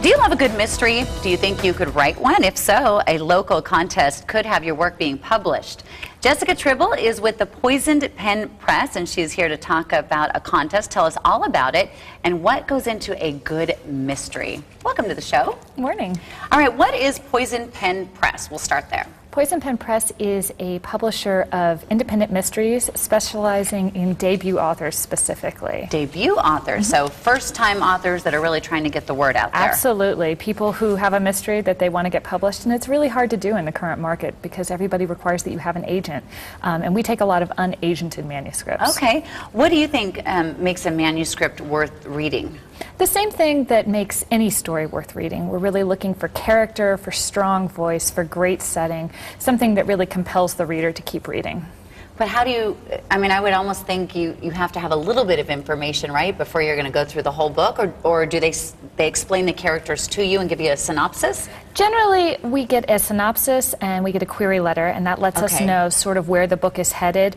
Do you love a good mystery? Do you think you could write one? If so, a local contest could have your work being published. Jessica Tribble is with the Poisoned Pen Press, and she's here to talk about a contest. Tell us all about it and what goes into a good mystery. Welcome to the show. Morning. All right, what is Poisoned Pen Press? We'll start there. Poisoned Pen Press is a publisher of independent mysteries specializing in debut authors specifically. Debut authors, so first-time authors that are really trying to get the word out there. Absolutely. People who have a mystery that they want to get published, and it's really hard to do in the current market because everybody requires that you have an agent, and we take a lot of unagented manuscripts. Okay. What do you think makes a manuscript worth reading? The same thing that makes any story worth reading. We're really looking for character, for strong voice, for great setting, something that really compels the reader to keep reading. But how do you, I mean, I would almost think you have to have a little bit of information, right, before you're going to go through the whole book, or do they explain the characters to you and give you a synopsis? Generally, we get a synopsis and we get a query letter, and that lets us know sort of where the book is headed.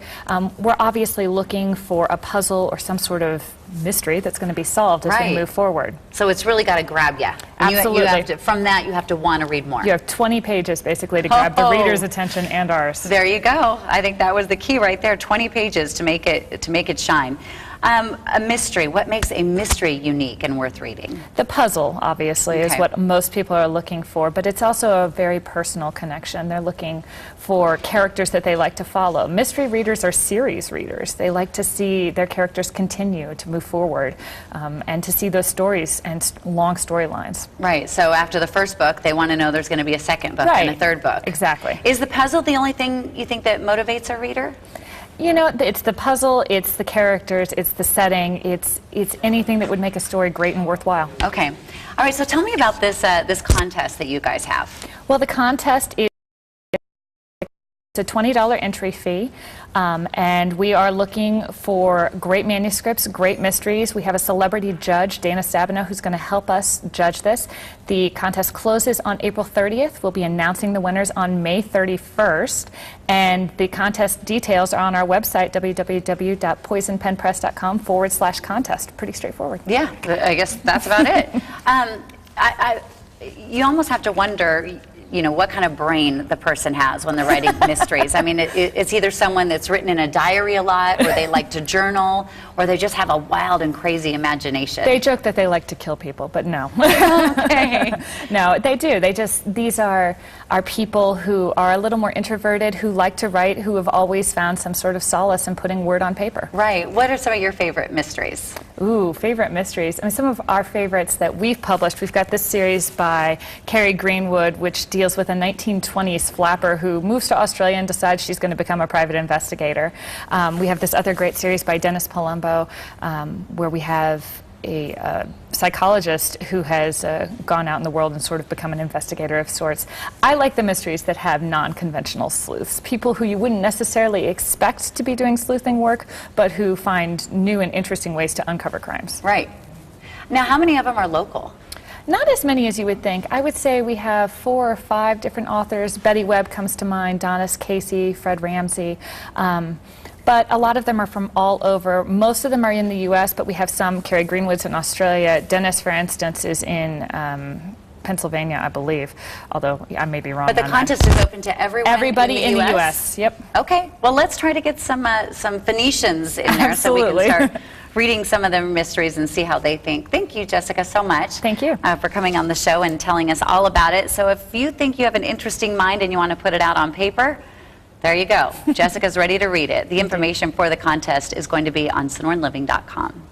We're obviously looking for a puzzle or some sort of mystery that's going to be solved as we move forward. So it's really got to grab you. Absolutely. You have to, from that, you have to want to read more. You have 20 pages basically to grab the reader's attention and ours. There you go. I think that was the key right there. 20 pages to make it shine. A mystery. What makes a mystery unique and worth reading? The puzzle, obviously, is what most people are looking for, but it's also a very personal connection. They're looking for characters that they like to follow. Mystery readers are series readers. They like to see their characters continue to move forward and to see those stories and long storylines. Right. So after the first book, they want to know there's going to be a second book and a third book. Exactly. Is the puzzle the only thing you think that motivates a reader? You know, it's the puzzle, it's the characters, it's the setting, it's anything that would make a story great and worthwhile. Okay. All right, so tell me about this this contest that you guys have. Well, the contest is a $20 entry fee, and we are looking for great manuscripts, great mysteries. We have a celebrity judge, Dana Sabino, who's going to help us judge this. The contest closes on April 30th. We'll be announcing the winners on May 31st, and the contest details are on our website, www.poisonpenpress.com/contest. Pretty straightforward. Yeah, I guess that's about it. You almost have to wonder, you know, what kind of brain the person has when they're writing mysteries. I mean, it's either someone that's written in a diary a lot, or they like to journal, or they just have a wild and crazy imagination. They joke that they like to kill people, but no. Okay. No, they do. These are people who are a little more introverted, who like to write, who have always found some sort of solace in putting word on paper. Right. What are some of your favorite mysteries? Ooh, favorite mysteries. I mean, some of our favorites that we've published, we've got this series by Carrie Greenwood, which deals with a 1920s flapper who moves to Australia and decides she's going to become a private investigator. We have this other great series by Dennis Palumbo, where we have a psychologist who has gone out in the world and sort of become an investigator of sorts. I like the mysteries that have non-conventional sleuths, people who you wouldn't necessarily expect to be doing sleuthing work, but who find new and interesting ways to uncover crimes. Right. Now, how many of them are local? Not as many as you would think. I would say we have 4 or 5 different authors. Betty Webb comes to mind, Donis Casey, Fred Ramsey. But a lot of them are from all over. Most of them are in the U.S., but we have some. Carrie Greenwood's in Australia. Dennis, for instance, is in Pennsylvania, I believe, although I may be wrong. But the contest is open to everyone. Everybody in the U.S. Yep. Okay. Well, let's try to get some Phoenicians in there so we can start reading some of their mysteries and see how they think. Thank you, Jessica, so much. Thank you. For coming on the show and telling us all about it. So if you think you have an interesting mind and you want to put it out on paper, there you go. Jessica's ready to read it. The information for the contest is going to be on sonoranliving.com.